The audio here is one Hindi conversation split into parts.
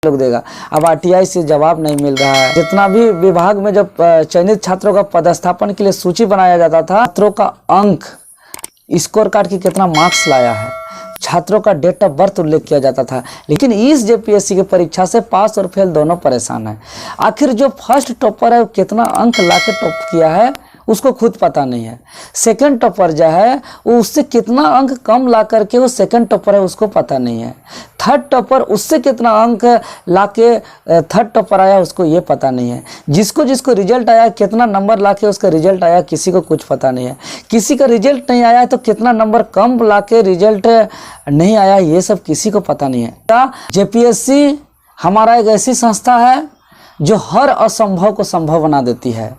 लोग देगा। अब आरटीआई से जवाब नहीं मिल रहा है। जितना भी विभाग में जब चयनित छात्रों का पदस्थापन के लिए सूची बनाया जाता था, छात्रों का अंक, स्कोर कार्ड की कितना मार्क्स लाया है, छात्रों का डेट ऑफ बर्थ उल्लेख किया जाता था। लेकिन इस जेपीएससी की परीक्षा से पास और फेल दोनों परेशान है। आखिर जो फर्स्ट टॉपर है वो कितना अंक ला के टॉप किया है उसको खुद पता नहीं है। सेकंड टॉपर जो है वो उससे कितना अंक कम ला करके वो सेकंड टॉपर है उसको पता नहीं है। थर्ड टॉपर उससे कितना अंक ला के थर्ड टॉपर आया उसको ये पता नहीं है। जिसको जिसको रिजल्ट आया, कितना नंबर ला के उसका रिजल्ट आया, किसी को कुछ पता नहीं है। किसी का रिजल्ट नहीं आया तो कितना नंबर कम ला के रिजल्ट नहीं आया, ये सब किसी को पता नहीं है। जेपीएससी हमारा एक ऐसी संस्था है जो हर असंभव को संभव बना देती है।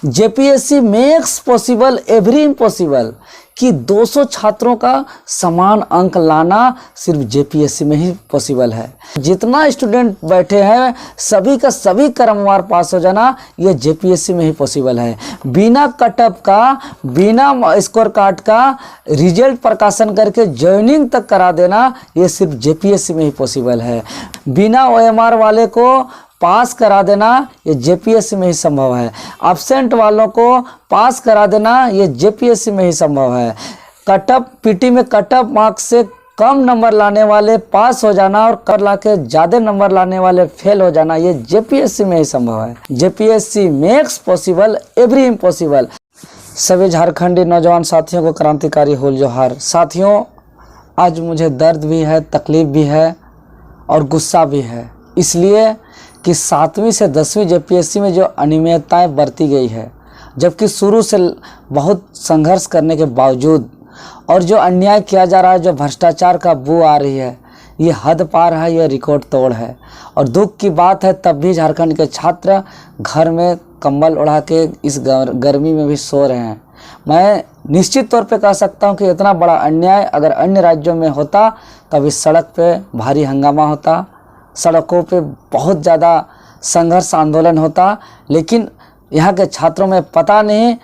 JPSC makes possible every impossible कि 200 छात्रों का समान अंक लाना सिर्फ जेपीएससी में ही पॉसिबल है। जितना स्टूडेंट बैठे हैं सभी का सभी क्रमवार पास हो जाना ये जेपीएससी में ही पॉसिबल है। बिना कटअप का, बिना स्कोर कार्ड का रिजल्ट प्रकाशन करके ज्वाइनिंग तक करा देना ये सिर्फ जेपीएससी में ही पॉसिबल है। बिना ओएमआर वाले को पास करा देना ये जेपीएससी में ही संभव है। एब्सेंट वालों को पास करा देना ये जेपीएससी में ही संभव है। कटअप पीटी में कटअप मार्क्स से कम नंबर लाने वाले पास हो जाना और कर ला के ज़्यादा नंबर लाने वाले फेल हो जाना ये जेपीएससी में ही संभव है। JPSC makes possible every impossible. सभी झारखंडी नौजवान साथियों को क्रांतिकारी होल जोहार। साथियों, आज मुझे दर्द भी है, तकलीफ़ भी है और गुस्सा भी है, इसलिए कि 7वीं से 10वीं जेपीएससी में जो अनियमितताएं बरती गई है, जबकि शुरू से बहुत संघर्ष करने के बावजूद और जो अन्याय किया जा रहा है, जो भ्रष्टाचार का बू आ रही है, ये हद पार है, ये रिकॉर्ड तोड़ है। और दुख की बात है तब भी झारखंड के छात्र घर में कंबल उड़ा के इस गर्मी में भी सो रहे हैं। मैं निश्चित तौर पे कह सकता हूँ कि इतना बड़ा अन्याय अगर अन्य राज्यों में होता तब इस सड़क पे भारी हंगामा होता, सड़कों पे बहुत ज़्यादा संघर्ष आंदोलन होता। लेकिन यहाँ के छात्रों में पता नहीं,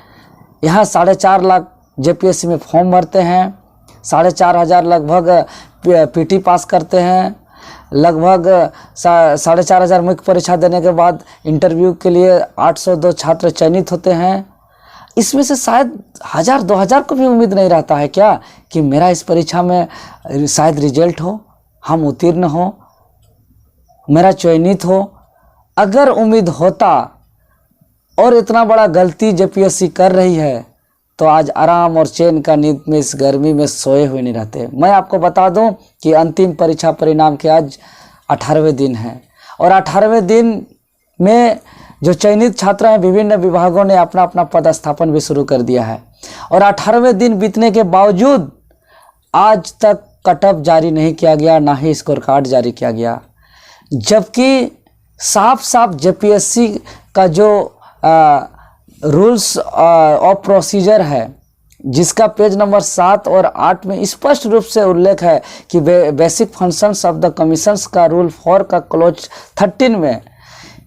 यहाँ 4.5 लाख जेपीएससी में फॉर्म भरते हैं, 4,500 लगभग पीटी पास करते हैं, लगभग 4,500 मुख्य परीक्षा देने के बाद इंटरव्यू के लिए 802 छात्र चयनित होते हैं। इसमें से शायद 1,000-2,000 को भी उम्मीद नहीं रहता है क्या कि मेरा इस परीक्षा में शायद रिजल्ट हो, हम उत्तीर्ण हो, मेरा चयनित हो। अगर उम्मीद होता और इतना बड़ा गलती जेपीएससी कर रही है तो आज आराम और चैन का नींद में इस गर्मी में सोए हुए नहीं रहते। मैं आपको बता दूं कि अंतिम परीक्षा परिणाम के आज 18वें दिन है और 18वें दिन में जो चयनित छात्र हैं विभिन्न विभागों ने अपना अपना पदस्थापन भी शुरू कर दिया है और 18वें दिन बीतने के बावजूद आज तक कटअप जारी नहीं किया गया, ना ही स्कोर कार्ड जारी किया गया। जबकि साफ साफ जेपीएससी का जो रूल्स ऑफ प्रोसीजर है, जिसका पेज नंबर 7 और 8 में स्पष्ट रूप से उल्लेख है कि basic functions of the commissions का रूल 4 का क्लोज 13 में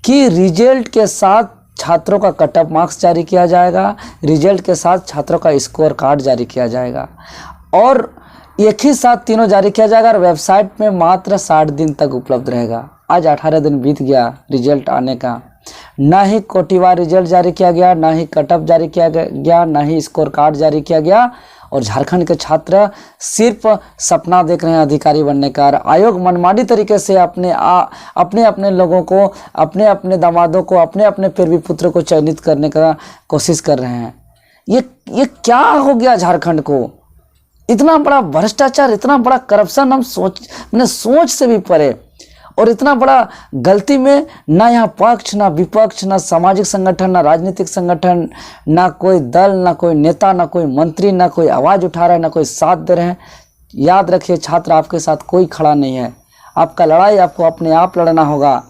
कि रिजल्ट के साथ छात्रों का कटअप मार्क्स जारी किया जाएगा, रिजल्ट के साथ छात्रों का स्कोर कार्ड जारी किया जाएगा और एक ही साथ तीनों जारी किया जाएगा और वेबसाइट में मात्र 60 दिन तक उपलब्ध रहेगा। आज 18 दिन बीत गया रिजल्ट आने का, ना ही कोटिवार रिजल्ट जारी किया गया, ना ही कटअप जारी किया गया, ना ही स्कोर कार्ड जारी किया गया और झारखंड के छात्र सिर्फ सपना देख रहे हैं अधिकारी बनने का। आयोग मनमानी तरीके से अपने लोगों को, अपने अपने दामादों को, अपने अपने पैरवी पुत्र को चयनित करने का कोशिश कर रहे हैं। ये क्या हो गया झारखंड को? इतना बड़ा भ्रष्टाचार, इतना बड़ा करप्शन हम सोच से भी परे और इतना बड़ा गलती में ना यहाँ पक्ष, ना विपक्ष, ना सामाजिक संगठन, ना राजनीतिक संगठन, ना कोई दल, ना कोई नेता, ना कोई मंत्री, ना कोई आवाज़ उठा रहा है, ना कोई साथ दे रहे हैं। याद रखिए छात्र, आपके साथ कोई खड़ा नहीं है। आपका लड़ाई आपको अपने आप लड़ना होगा।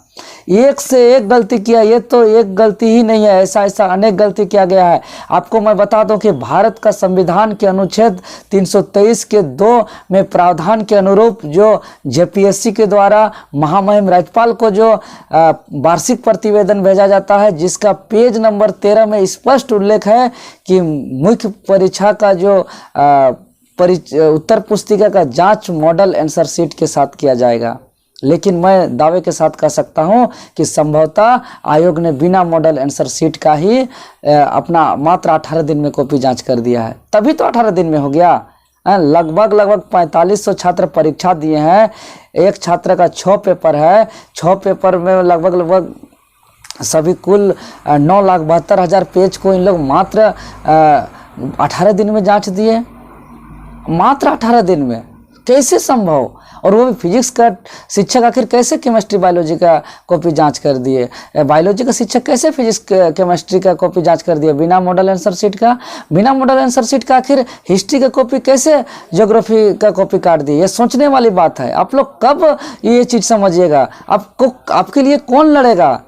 एक से एक गलती किया, ये तो एक गलती ही नहीं है, ऐसा अनेक गलती किया गया है। आपको मैं बता दूं कि भारत का संविधान के अनुच्छेद 323 के 2 में प्रावधान के अनुरूप जो जेपीएससी के द्वारा महामहिम राज्यपाल को जो वार्षिक प्रतिवेदन भेजा जाता है, जिसका पेज नंबर 13 में स्पष्ट उल्लेख है कि मुख्य परीक्षा का जो उत्तर पुस्तिका का जांच मॉडल आंसर शीट के साथ किया जाएगा। लेकिन मैं दावे के साथ कह सकता हूं कि संभवतः आयोग ने बिना मॉडल आंसर शीट का ही अपना मात्र 18 दिन में कॉपी जांच कर दिया है। तभी तो 18 दिन में हो गया। लगभग 4500 छात्र परीक्षा दिए हैं। एक छात्र का 6 पेपर है। 6 पेपर में लगभग सभी कुल 9,72,000 पेज को इन लोग मात्र 18 दिन में जांच दिए। मात्र 18 दिन में कैसे संभव? और वो भी फिजिक्स का शिक्षक आखिर कैसे केमिस्ट्री बायोलॉजी का कॉपी जांच कर दिए? बायोलॉजी का शिक्षक कैसे फिजिक्स केमिस्ट्री का कॉपी जांच कर दिए बिना मॉडल आंसर शीट का? बिना मॉडल आंसर शीट का आखिर हिस्ट्री का कॉपी कैसे ज्योग्राफी का कॉपी काट दिए? ये सोचने वाली बात है। आप लोग कब ये चीज़ समझिएगा? आपके लिए कौन लड़ेगा?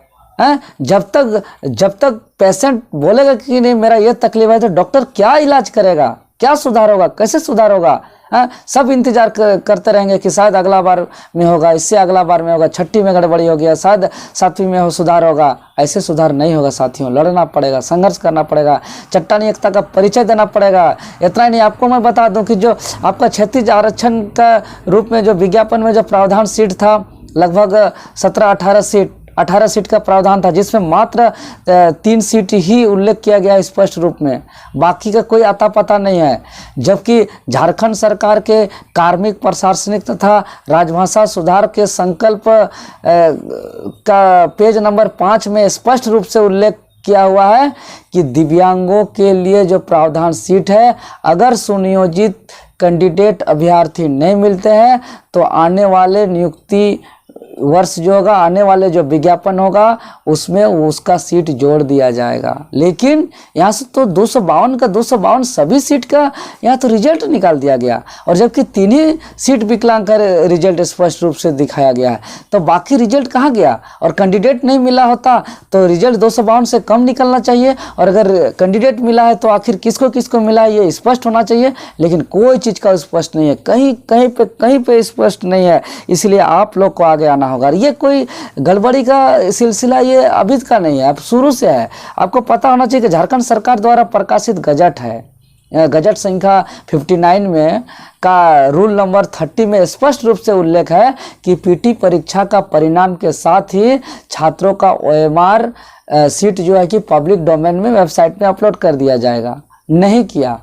जब तक पेशेंट बोलेगा कि नहीं मेरा ये तकलीफ है, तो डॉक्टर क्या इलाज करेगा? क्या सुधार होगा? कैसे सुधार होगा? सब इंतजार करते रहेंगे कि शायद अगला बार में होगा, इससे अगला बार में होगा, छठी में गड़बड़ी हो गया, शायद 7वीं में हो सुधार होगा। ऐसे सुधार नहीं होगा साथियों। लड़ना पड़ेगा, संघर्ष करना पड़ेगा, चट्टानी एकता का परिचय देना पड़ेगा। इतना ही नहीं, आपको मैं बता दूं कि जो आपका क्षैतिज आरक्षण का रूप में जो विज्ञापन में जो प्रावधान सीट था, लगभग 17-18 सीट का प्रावधान था, जिसमें मात्र 3 सीट ही उल्लेख किया गया स्पष्ट रूप में, बाकी का कोई आता पता नहीं है। जबकि झारखंड सरकार के कार्मिक, प्रशासनिक तथा राजभाषा सुधार के संकल्प का पेज नंबर 5 में स्पष्ट रूप से उल्लेख किया हुआ है कि दिव्यांगों के लिए जो प्रावधान सीट है, अगर सुनियोजित कैंडिडेट अभ्यर्थी नहीं मिलते हैं तो आने वाले नियुक्ति वर्ष जो होगा, आने वाले जो विज्ञापन होगा, उसमें उसका सीट जोड़ दिया जाएगा। लेकिन यहाँ से तो 252 का 252 सभी सीट का यहाँ तो रिजल्ट निकाल दिया गया, और जबकि 3 ही सीट विकलांग का रिजल्ट स्पष्ट रूप से दिखाया गया है, तो बाकी रिजल्ट कहाँ गया? और कैंडिडेट नहीं मिला होता तो रिजल्ट 252 से कम निकलना चाहिए, और अगर कैंडिडेट मिला है तो आखिर किसको किसको मिला है ये स्पष्ट होना चाहिए। लेकिन कोई चीज़ का स्पष्ट नहीं है, कहीं पे स्पष्ट नहीं है। इसलिए आप लोग को आगे आना होगा। ये कोई गड़बड़ी का सिलसिला ये अभी का नहीं है, अब शुरू से है। आपको पता होना चाहिए कि झारखंड सरकार द्वारा प्रकाशित गजट है, गजट संख्या 59 में का रूल नंबर 30 में स्पष्ट रूप से उल्लेख है कि पीटी परीक्षा का परिणाम के साथ ही छात्रों का OMR सीट जो है कि पब्लिक डोमेन में वेबसाइट में अपलोड कर दिया जाएगा। नहीं किया,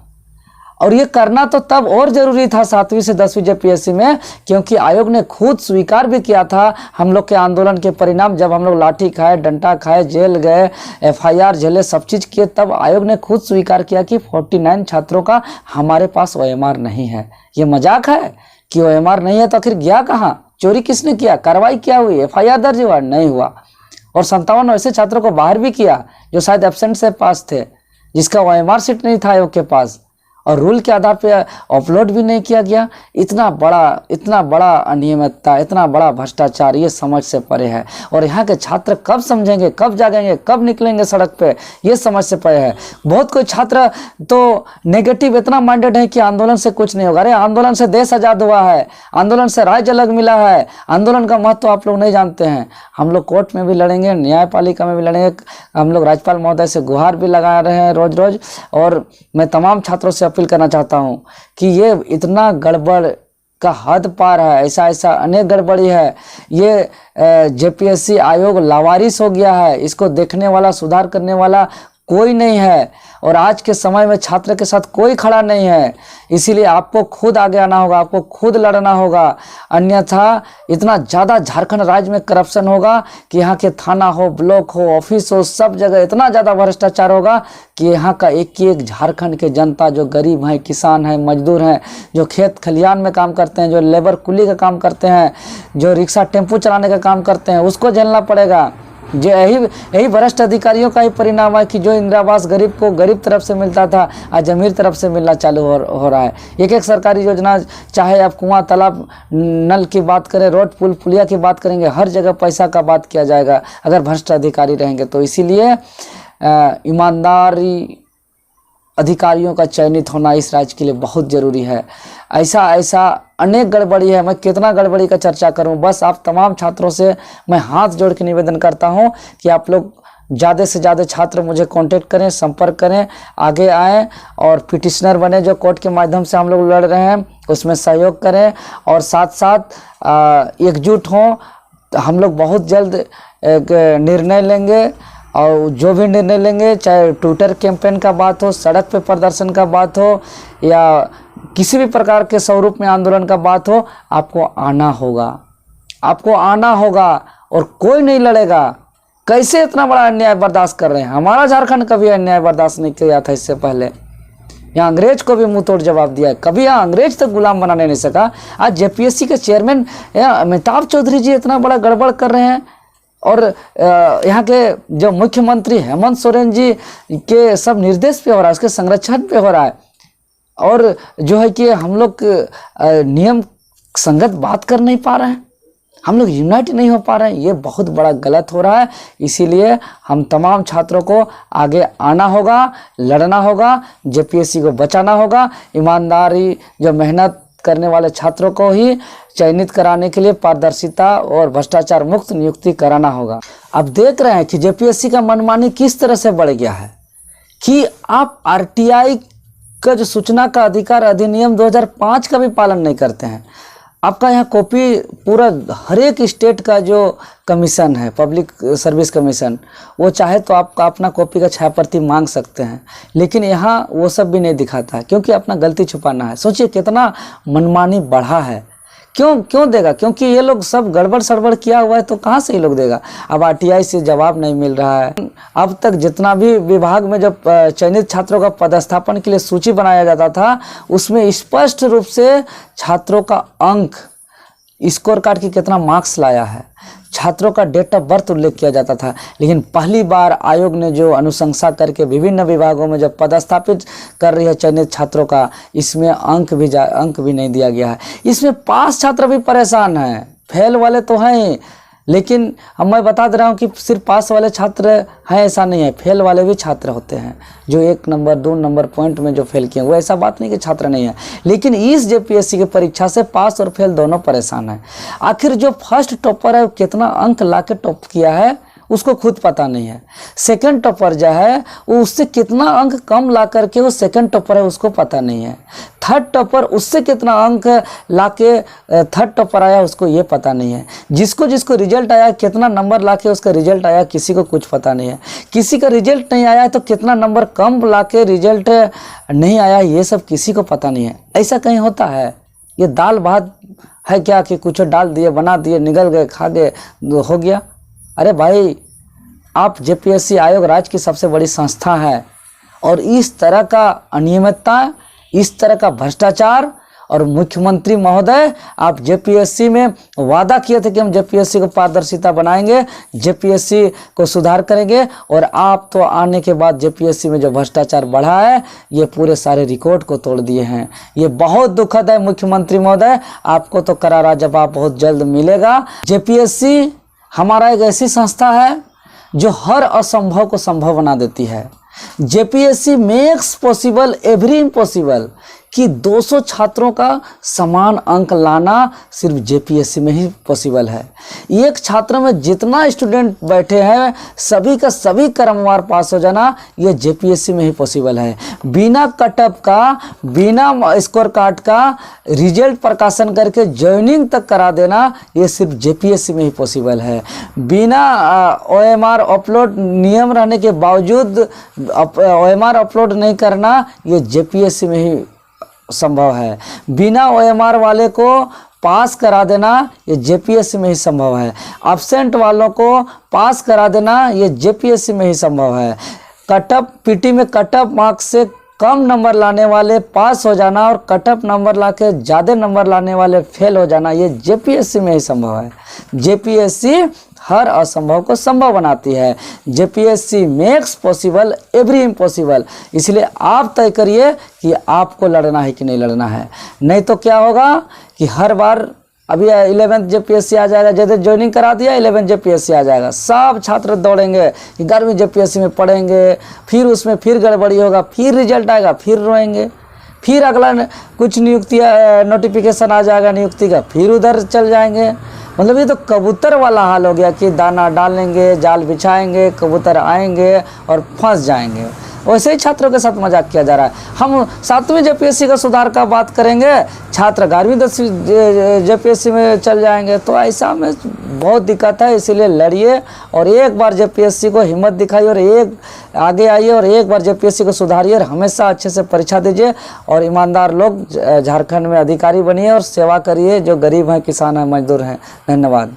और ये करना तो तब और ज़रूरी था 7वीं से 10वीं JPSC में, क्योंकि आयोग ने खुद स्वीकार भी किया था हम लोग के आंदोलन के परिणाम। जब हम लोग लाठी खाए, डंडा खाए, जेल गए, FIR झेले, सब चीज़ किए, तब आयोग ने खुद स्वीकार किया कि 49 छात्रों का हमारे पास OMR नहीं है। ये मजाक है कि OMR नहीं है तो आखिर गया कहाँ? चोरी किसने किया? कार्रवाई क्या हुई? FIR दर्ज हुआ? नहीं हुआ। और 57 ऐसे छात्रों को बाहर भी किया जो शायद एब्सेंट से पास थे, जिसका OMR सीट नहीं था आयोग के पास, और रूल के आधार पे अपलोड भी नहीं किया गया। इतना बड़ा अनियमितता, इतना बड़ा भ्रष्टाचार, ये समझ से परे है। और यहाँ के छात्र कब समझेंगे, कब जागेंगे, कब निकलेंगे सड़क पे, ये समझ से परे है। बहुत कोई छात्र तो नेगेटिव इतना माइंडेड है कि आंदोलन से कुछ नहीं होगा। अरे आंदोलन से देश आज़ाद हुआ है, आंदोलन से राज्य अलग मिला है, आंदोलन का महत्व आप लोग नहीं जानते हैं। हम लोग कोर्ट में भी लड़ेंगे, न्यायपालिका में भी लड़ेंगे, हम लोग राज्यपाल महोदय से गुहार भी लगा रहे हैं रोज। और मैं तमाम छात्रों से अपील करना चाहता हूं कि ये इतना गड़बड़ का हद पार है, ऐसा अनेक गड़बड़ी है। ये JPSC आयोग लावारिस हो गया है, इसको देखने वाला, सुधार करने वाला कोई नहीं है, और आज के समय में छात्र के साथ कोई खड़ा नहीं है। इसीलिए आपको खुद आगे आना होगा, आपको खुद लड़ना होगा, अन्यथा इतना ज़्यादा झारखंड राज्य में करप्शन होगा कि यहाँ के थाना हो, ब्लॉक हो, ऑफिस हो, सब जगह इतना ज़्यादा भ्रष्टाचार होगा कि यहाँ का एक झारखंड के जनता जो गरीब हैं, किसान हैं, मजदूर हैं, जो खेत खलिहान में काम करते हैं, जो लेबर कुली का काम करते हैं, जो रिक्शा टेम्पू चलाने का काम करते हैं, उसको झेलना पड़ेगा। जो यही भ्रष्ट अधिकारियों का ही परिणाम है कि जो इंदिरा आवास गरीब को गरीब तरफ से मिलता था, आज अमीर तरफ से मिलना चालू हो रहा है। एक सरकारी योजना, चाहे आप कुआं, तालाब, नल की बात करें, रोड, पुल, पुलिया की बात करेंगे, हर जगह पैसा का बात किया जाएगा अगर भ्रष्ट अधिकारी रहेंगे तो। इसीलिए ईमानदारी अधिकारियों का चयनित होना इस राज्य के लिए बहुत ज़रूरी है। ऐसा अनेक गड़बड़ी है, मैं कितना गड़बड़ी का चर्चा करूं। बस आप तमाम छात्रों से मैं हाथ जोड़ के निवेदन करता हूं कि आप लोग ज़्यादा से ज़्यादा छात्र मुझे कांटेक्ट करें, संपर्क करें, आगे आएँ और पिटिशनर बने। जो कोर्ट के माध्यम से हम लोग लड़ रहे हैं उसमें सहयोग करें और साथ साथ एकजुट हों। हम लोग बहुत जल्द एक निर्णय लेंगे और जो भी निर्णय लेंगे, चाहे ट्विटर कैंपेन का बात हो, सड़क पे प्रदर्शन का बात हो या किसी भी प्रकार के स्वरूप में आंदोलन का बात हो, आपको आना होगा, आपको आना होगा और कोई नहीं लड़ेगा। कैसे इतना बड़ा अन्याय बर्दाश्त कर रहे हैं? हमारा झारखंड कभी अन्याय बर्दाश्त नहीं किया था इससे पहले। यहाँ अंग्रेज को भी मुंह तोड़ जवाब दिया है, कभी यहाँ अंग्रेज तक गुलाम बनाने नहीं सका। आज जेपीएससी के चेयरमैन अमिताभ चौधरी जी इतना बड़ा गड़बड़ कर रहे हैं और यहाँ के जो मुख्यमंत्री हेमंत सोरेन जी के सब निर्देश पे हो रहा है, उसके संरक्षण पे हो रहा है। और जो है कि हम लोग नियम संगत बात कर नहीं पा रहे हैं, हम लोग यूनाइट नहीं हो पा रहे हैं, ये बहुत बड़ा गलत हो रहा है। इसीलिए हम तमाम छात्रों को आगे आना होगा, लड़ना होगा, जेपीएससी को बचाना होगा। ईमानदारी जो मेहनत करने वाले छात्रों को ही चयनित कराने के लिए पारदर्शिता और भ्रष्टाचार मुक्त नियुक्ति कराना होगा। अब देख रहे हैं कि जेपीएससी का मनमानी किस तरह से बढ़ गया है कि आप आरटीआई का जो सूचना का अधिकार अधिनियम 2005 का भी पालन नहीं करते हैं। आपका यहाँ कॉपी पूरा हर एक स्टेट का जो कमीशन है, पब्लिक सर्विस कमीशन, वो चाहे तो आपका अपना कॉपी का 6% मांग सकते हैं, लेकिन यहाँ वो सब भी नहीं दिखाता है क्योंकि अपना गलती छुपाना है। सोचिए कितना मनमानी बढ़ा है। क्यों देगा? क्योंकि ये लोग सब गड़बड़ सड़बड़ किया हुआ है, तो कहाँ से ये लोग देगा? अब आरटीआई से जवाब नहीं मिल रहा है। अब तक जितना भी विभाग में जब चयनित छात्रों का पदस्थापन के लिए सूची बनाया जाता था, उसमें स्पष्ट रूप से छात्रों का अंक, स्कोर कार्ड की कितना मार्क्स लाया है, छात्रों का डेट ऑफ बर्थ उल्लेख किया जाता था। लेकिन पहली बार आयोग ने जो अनुशंसा करके विभिन्न विभागों में जब पदस्थापित कर रही है चयनित छात्रों का, इसमें अंक भी नहीं दिया गया है। इसमें पास छात्र भी परेशान हैं, फेल वाले तो हैं, लेकिन अब मैं बता दे रहा हूँ कि सिर्फ पास वाले छात्र हैं ऐसा नहीं है, फेल वाले भी छात्र होते हैं जो 1 नंबर 2 नंबर पॉइंट में जो फेल किए। वो ऐसा बात नहीं कि छात्र नहीं है, लेकिन इस जेपीएससी की परीक्षा से पास और फेल दोनों परेशान हैं। आखिर जो फर्स्ट टॉपर है वो कितना अंक ला के टॉप किया है उसको खुद पता नहीं है। सेकंड टॉपर जो है वो उससे कितना अंक कम ला करके वो सेकंड टॉपर है उसको पता नहीं है। थर्ड टॉपर उससे कितना अंक ला के थर्ड टॉपर आया उसको ये पता नहीं है। जिसको रिजल्ट आया, कितना नंबर ला के उसका रिजल्ट आया, किसी को कुछ पता नहीं है। किसी का रिजल्ट नहीं आया तो कितना नंबर कम ला के रिजल्ट नहीं आया, ये सब किसी को पता नहीं है। ऐसा कहीं होता है? ये दाल भात है क्या कि कुछ डाल दिए, बना दिए, निगल गए, खा गए, हो गया? अरे भाई, आप जेपीएससी आयोग राज्य की सबसे बड़ी संस्था है और इस तरह का अनियमितता, इस तरह का भ्रष्टाचार, और मुख्यमंत्री महोदय आप जेपीएससी में वादा किए थे कि हम जेपीएससी को पारदर्शिता बनाएंगे, जेपीएससी को सुधार करेंगे, और आप तो आने के बाद जेपीएससी में जो भ्रष्टाचार बढ़ा है ये पूरे सारे रिकॉर्ड को तोड़ दिए हैं। ये बहुत दुखद है मुख्यमंत्री महोदय, आपको तो करारा जवाब बहुत जल्द मिलेगा। जेपीएससी हमारा एक ऐसी संस्था है जो हर असंभव को संभव बना देती है। JPSC makes possible every impossible कि 200 छात्रों का समान अंक लाना सिर्फ जेपीएससी में ही पॉसिबल है। एक छात्र में जितना स्टूडेंट बैठे हैं सभी का सभी क्रमवार पास हो जाना ये जेपीएससी में ही पॉसिबल है। बिना कटअप का, बिना स्कोर कार्ड का रिजल्ट प्रकाशन करके ज्वाइनिंग तक करा देना ये सिर्फ जेपीएससी में ही पॉसिबल है। बिना ओएमआर अपलोड नियम रहने के बावजूद ओएमआर अपलोड नहीं करना ये जेपीएससी में ही संभव है। बिना ओएमआर वाले को पास करा देना ये जेपीएससी में ही संभव है। एब्सेंट वालों को पास करा देना ये जेपीएससी में ही संभव है। कटअप पीटी में कटअप मार्क्स से कम नंबर लाने वाले पास हो जाना और कटअप नंबर लाके ज़्यादा नंबर लाने वाले फेल हो जाना ये जेपीएससी में ही संभव है। जेपीएससी हर असंभव को संभव बनाती है। JPSC makes possible every impossible. इसलिए आप तय करिए कि आपको लड़ना है कि नहीं लड़ना है। नहीं तो क्या होगा कि हर बार अभी 11th जेपीएससी आ जाएगा, जैसे ज्वाइनिंग करा दिया 11th जेपीएससी आ जाएगा, सब छात्र दौड़ेंगे कि 11वीं जेपीएससी में पढ़ेंगे, फिर उसमें फिर गड़बड़ी होगा, फिर रिजल्ट आएगा, फिर रोएंगे, फिर अगला कुछ नियुक्ति नोटिफिकेशन आ जाएगा नियुक्ति का, फिर उधर चल जाएंगे। मतलब ये तो कबूतर वाला हाल हो गया कि दाना डालेंगे, जाल बिछाएंगे, कबूतर आएंगे और फंस जाएंगे। वैसे ही छात्रों के साथ मजाक किया जा रहा है। हम 7वीं जेपीएससी का सुधार का बात करेंगे, छात्र 11वीं 10वीं जेपीएससी में चल जाएंगे, तो ऐसा में बहुत दिक्कत है। इसीलिए लड़िए और एक बार जेपीएससी को हिम्मत दिखाइए और एक आगे आइए और एक बार जेपीएससी को सुधारिए और हमेशा अच्छे से परीक्षा दीजिए और ईमानदार लोग झारखंड में अधिकारी बनिए और सेवा करिए जो गरीब हैं, किसान हैं, मजदूर हैं। धन्यवाद।